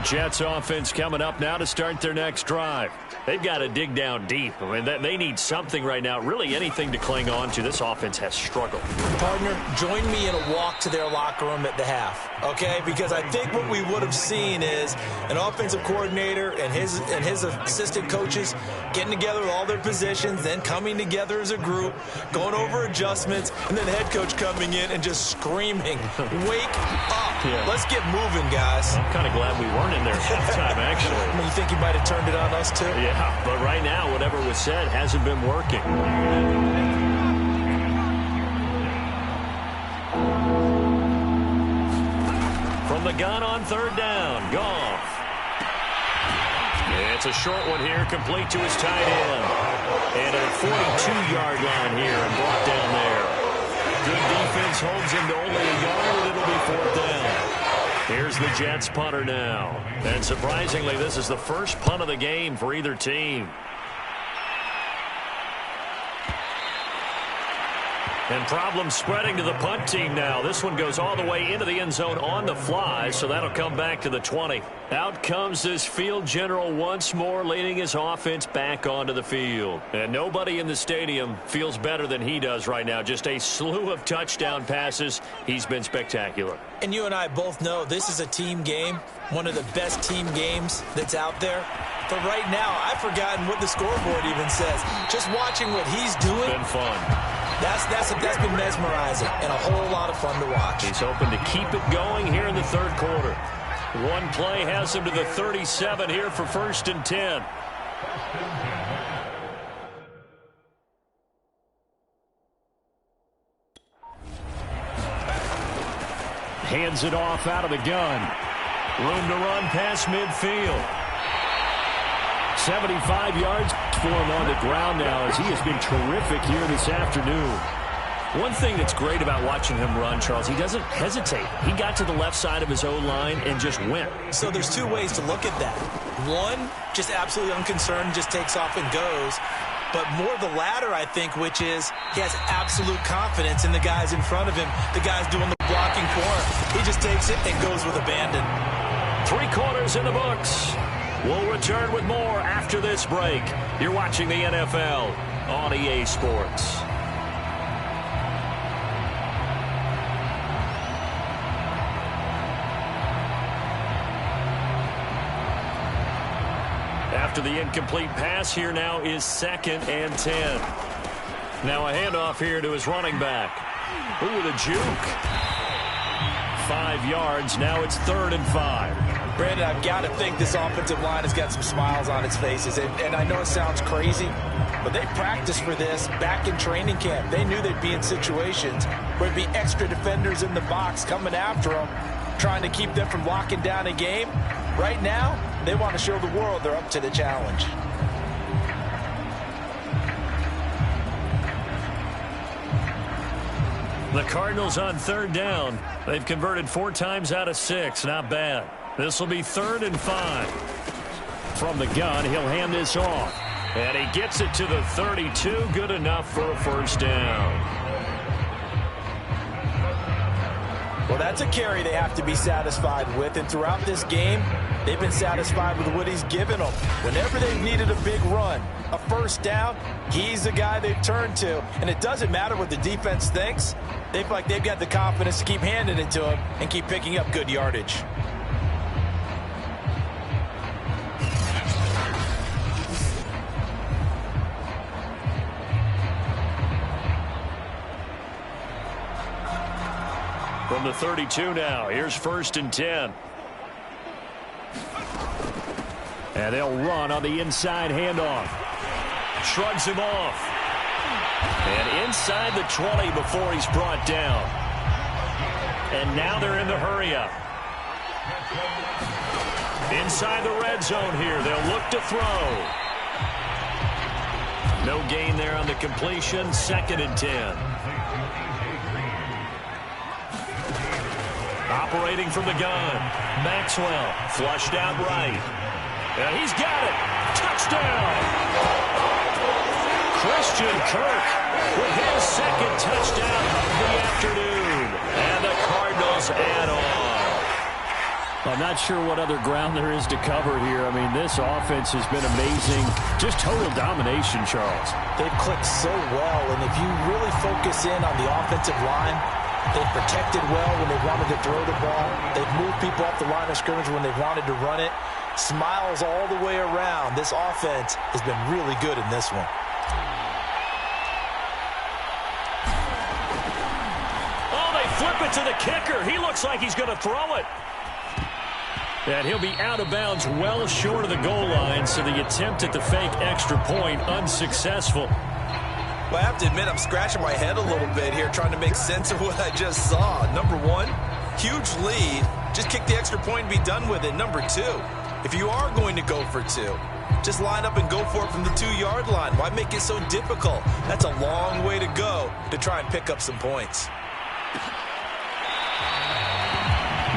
Jets offense coming up now to start their next drive. They've got to dig down deep. I mean, they need something right now, really anything to cling on to. This offense has struggled. Partner, join me in a walk to their locker room at the half, okay? Because I think what we would have seen is an offensive coordinator and his assistant coaches getting together with all their positions, then coming together as a group, going over adjustments, and then the head coach coming in and just screaming, wake up. Yeah. Let's get moving, guys. I'm kind of glad we weren't horn in there at halftime, actually. You think he might have turned it on us, too? Yeah, but right now, whatever was said hasn't been working. From the gun on third down, Goff. It's a short one here, complete to his tight end. And a 42-yard line here and brought down there. Good defense holds him to only a yard, and it'll be fourth down. Here's the Jets punter now. And surprisingly, this is the first punt of the game for either team. And problems spreading to the punt team now. This one goes all the way into the end zone on the fly, so that'll come back to the 20. Out comes this field general once more, leading his offense back onto the field. And nobody in the stadium feels better than he does right now. Just a slew of touchdown passes. He's been spectacular. And you and I both know this is a team game, one of the best team games that's out there. But right now, I've forgotten what the scoreboard even says. Just watching what he's doing. Been fun. That's been mesmerizing and a whole lot of fun to watch. He's hoping to keep it going here in the third quarter. One play has him to the 37 here for 1st and 10. Hands it off out of the gun. Room to run past midfield. 75 yards for him on the ground now as he has been terrific here this afternoon. One thing that's great about watching him run, Charles, he doesn't hesitate. He got to the left side of his O-line and just went. So there's two ways to look at that. One, just absolutely unconcerned, just takes off and goes. But more the latter, I think, which is he has absolute confidence in the guys in front of him, the guys doing the blocking for him. He just takes it and goes with abandon. 3 quarters in the books. We'll return with more after this break. You're watching the NFL on EA Sports. After the incomplete pass, here now is 2nd and 10. Now a handoff here to his running back. Ooh, the juke. 5 yards. Now it's 3rd and 5. Brandon, I've got to think this offensive line has got some smiles on its faces. And I know it sounds crazy, but they practiced for this back in training camp. They knew they'd be in situations where there'd be extra defenders in the box coming after them, trying to keep them from locking down a game. Right now, they want to show the world they're up to the challenge. The Cardinals on 3rd down. They've converted 4 times out of 6. Not bad. This will be 3rd and 5. From the gun, he'll hand this off. And he gets it to the 32. Good enough for a 1st down. Well, that's a carry they have to be satisfied with. And throughout this game, they've been satisfied with what he's given them. Whenever they've needed a big run, a 1st down, he's the guy they've turned to. And it doesn't matter what the defense thinks. They feel like they've got the confidence to keep handing it to him and keep picking up good yardage. From the 32 now, here's 1st and 10. And they'll run on the inside handoff. Shrugs him off. And inside the 20 before he's brought down. And now they're in the hurry-up. Inside the red zone here, they'll look to throw. No gain there on the completion, 2nd and 10. Operating from the gun. Maxwell flushed out right. And he's got it. Touchdown. Christian Kirk with his 2nd touchdown of the afternoon. And the Cardinals add on. I'm not sure what other ground there is to cover here. I mean, this offense has been amazing. Just total domination, Charles. They've clicked so well, and if you really focus in on the offensive line, they've protected well when they wanted to throw the ball. They've moved people off the line of scrimmage when they wanted to run it. Smiles all the way around. This offense has been really good in this one. Oh, they flip it to the kicker. He looks like he's going to throw it. And he'll be out of bounds well short of the goal line, so the attempt at the fake extra point unsuccessful. Well, I have to admit, I'm scratching my head a little bit here trying to make sense of what I just saw. Number one, huge lead. Just kick the extra point and be done with it. Number two, if you are going to go for two, just line up and go for it from the 2-yard line. Why make it so difficult? That's a long way to go to try and pick up some points.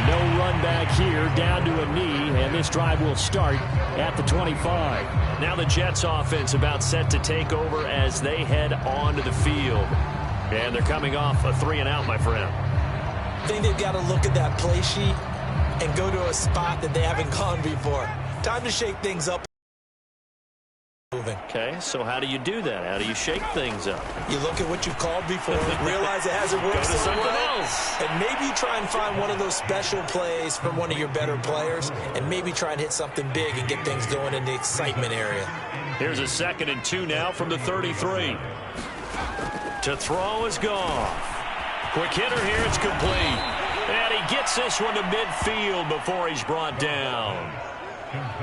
No run back here, down to a knee, and this drive will start at the 25. Now the Jets offense about set to take over as they head onto the field. And they're coming off a 3-and-out, my friend. I think they've got to look at that play sheet and go to a spot that they haven't gone before. Time to shake things up. Okay, so how do you do that? How do you shake things up? You look at what you've called before, realize it hasn't worked so well, and maybe try and find one of those special plays from one of your better players, and maybe try and hit something big and get things going in the excitement area. Here's a 2nd and 2 now from the 33. To throw is Goff. Quick hitter here, it's complete. And he gets this one to midfield before he's brought down.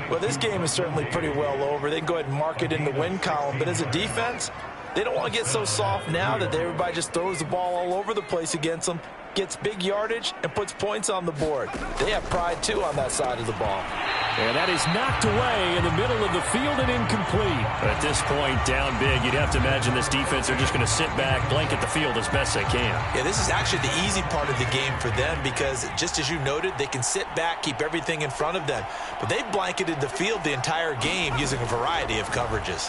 Well, this game is certainly pretty well over. They can go ahead and mark it in the win column. But as a defense, they don't want to get so soft now that everybody just throws the ball all over the place against them, gets big yardage, and puts points on the board. They have pride, too, on that side of the ball. And that is knocked away in the middle of the field and incomplete. At this point, down big, you'd have to imagine this defense are just going to sit back, blanket the field as best they can. Yeah, this is actually the easy part of the game for them because, just as you noted, they can sit back, keep everything in front of them. But they've blanketed the field the entire game using a variety of coverages.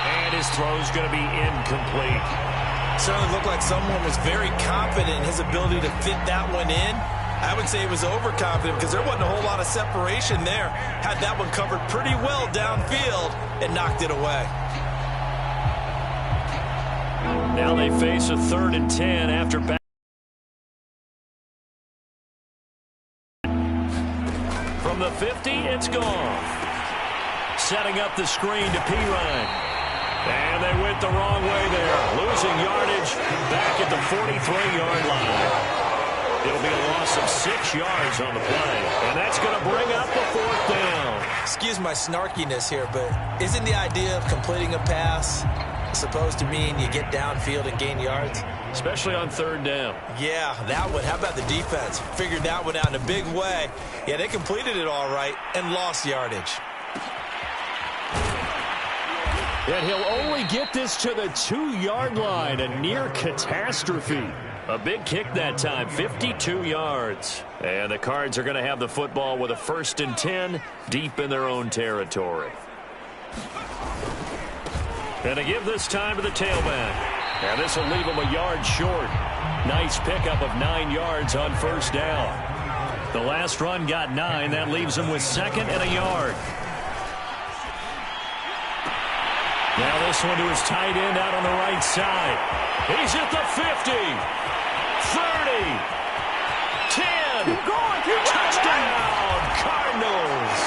And his throw's going to be incomplete. Certainly looked like someone was very confident in his ability to fit that one in. I would say he was overconfident because there wasn't a whole lot of separation there. Had that one covered pretty well downfield and knocked it away. Now they face a 3rd and 10 after back. From the 50, it's Goff. Setting up the screen to Pirine. And they went the wrong way there. Losing yardage back at the 43-yard line. It'll be a loss of 6 yards on the play. And that's going to bring up the 4th down. Excuse my snarkiness here, but isn't the idea of completing a pass supposed to mean you get downfield and gain yards? Especially on 3rd down. Yeah, that one. How about the defense? Figured that one out in a big way. Yeah, they completed it all right and lost yardage. And he'll only get this to the 2-yard line, a near catastrophe. A big kick that time, 52 yards. And the Cards are going to have the football with a 1st and 10 deep in their own territory. And to give this time to the tailback. And this will leave him a yard short. Nice pickup of 9 yards on 1st down. The last run got 9. That leaves him with 2nd and a yard. Now this one to his tight end out on the right side. He's at the 50. 30. 10. Touchdown, Cardinals.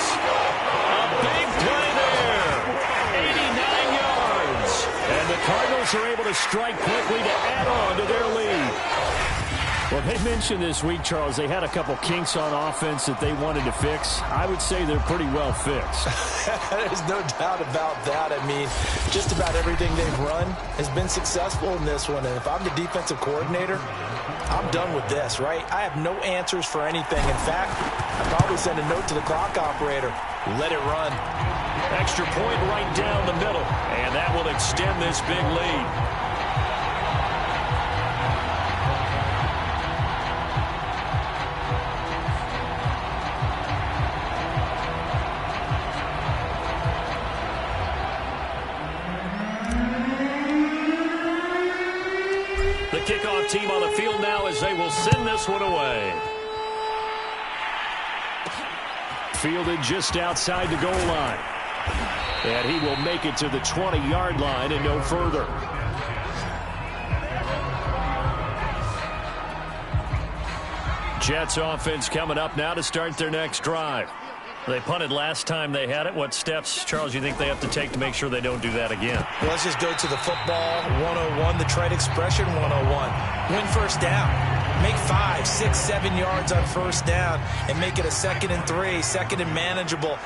A big play there. 89 yards. And the Cardinals are able to strike quickly to add on to their lead. Well, they mentioned this week, Charles, they had a couple kinks on offense that they wanted to fix. I would say they're pretty well fixed. There's no doubt about that. I mean, just about everything they've run has been successful in this one. And if I'm the defensive coordinator, I'm done with this, right? I have no answers for anything. In fact, I'd probably send a note to the clock operator. Let it run. Extra point right down the middle. And that will extend this big lead. Kickoff team on the field now as they will send this one away. Fielded just outside the goal line. And he will make it to the 20-yard line and no further. Jets offense coming up now to start their next drive. They punted last time they had it. What steps, Charles, you think they have to take to make sure they don't do that again? Well, let's just go to the football 101, the trade expression 101. Win 1st down. Make 5, 6, 7 yards on first down and make it a 2nd and 3, 2nd and manageable.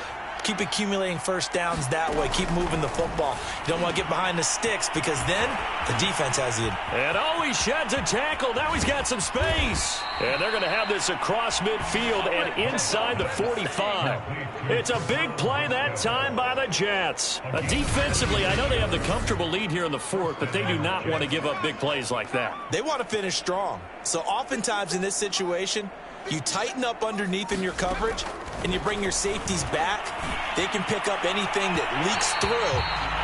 Keep accumulating first downs that way. Keep moving the football. You don't want to get behind the sticks because then the defense has you. And he sheds a tackle. Now he's got some space. And they're going to have this across midfield and inside the 45. It's a big play that time by the Jets. Defensively, I know they have the comfortable lead here in the 4th, but they do not want to give up big plays like that. They want to finish strong. So oftentimes in this situation, you tighten up underneath in your coverage, and you bring your safeties back. They can pick up anything that leaks through.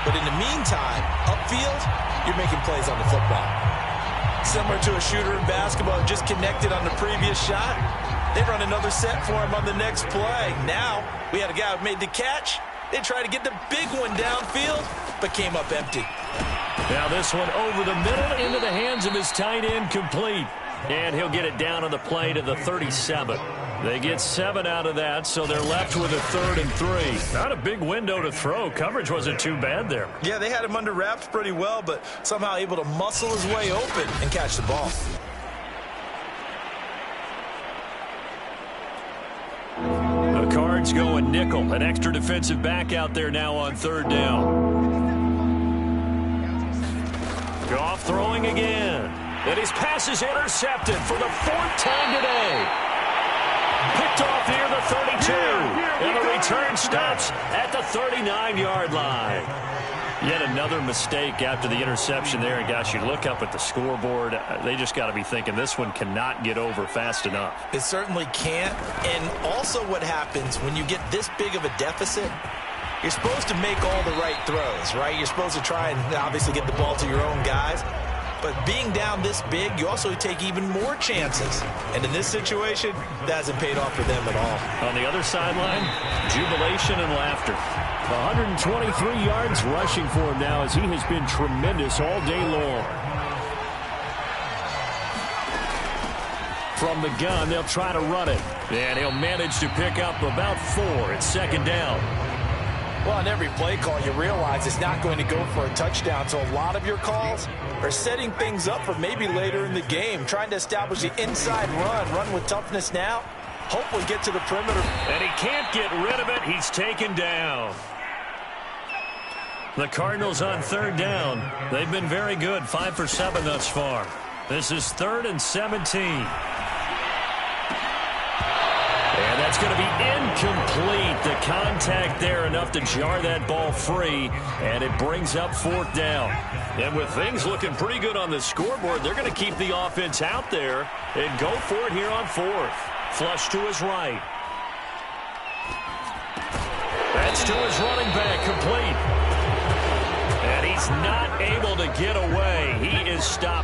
But in the meantime, upfield, you're making plays on the football. Similar to a shooter in basketball who just connected on the previous shot. They run another set for him on the next play. Now, we had a guy who made the catch. They tried to get the big one downfield, but came up empty. Now this one over the middle into the hands of his tight end, complete. And he'll get it down on the play to the 37. They get 7 out of that, so they're left with a 3rd and 3. Not a big window to throw. Coverage wasn't too bad there. Yeah, they had him under wraps pretty well, but somehow able to muscle his way open and catch the ball. The Cards going nickel. An extra defensive back out there now on 3rd down. Goff throwing again. And his pass is intercepted for the 4th time today. Picked off near the 32. And the return stops at the 39-yard line. Yet another mistake after the interception there. And, gosh, you look up at the scoreboard. They just got to be thinking this one cannot get over fast enough. It certainly can't. And also what happens when you get this big of a deficit, you're supposed to make all the right throws, right? You're supposed to try and obviously get the ball to your own guys. But being down this big, you also take even more chances. And in this situation, that hasn't paid off for them at all. On the other sideline, jubilation and laughter. 123 yards rushing for him now as he has been tremendous all day long. From the gun, they'll try to run it. And he'll manage to pick up about 4. It's 2nd down. Well, on every play call, you realize it's not going to go for a touchdown. So a lot of your calls are setting things up for maybe later in the game, trying to establish the inside run with toughness now, hopefully get to the perimeter. And he can't get rid of it. He's taken down. The Cardinals on 3rd down. They've been very good, 5 for 7 thus far. This is 3rd and 17. And that's going to be incomplete. The contact there enough to jar that ball free, and it brings up 4th down. And with things looking pretty good on the scoreboard, they're going to keep the offense out there and go for it here on 4th. Flush to his right. That's to his running back, complete. And he's not able to get away. He is stopped.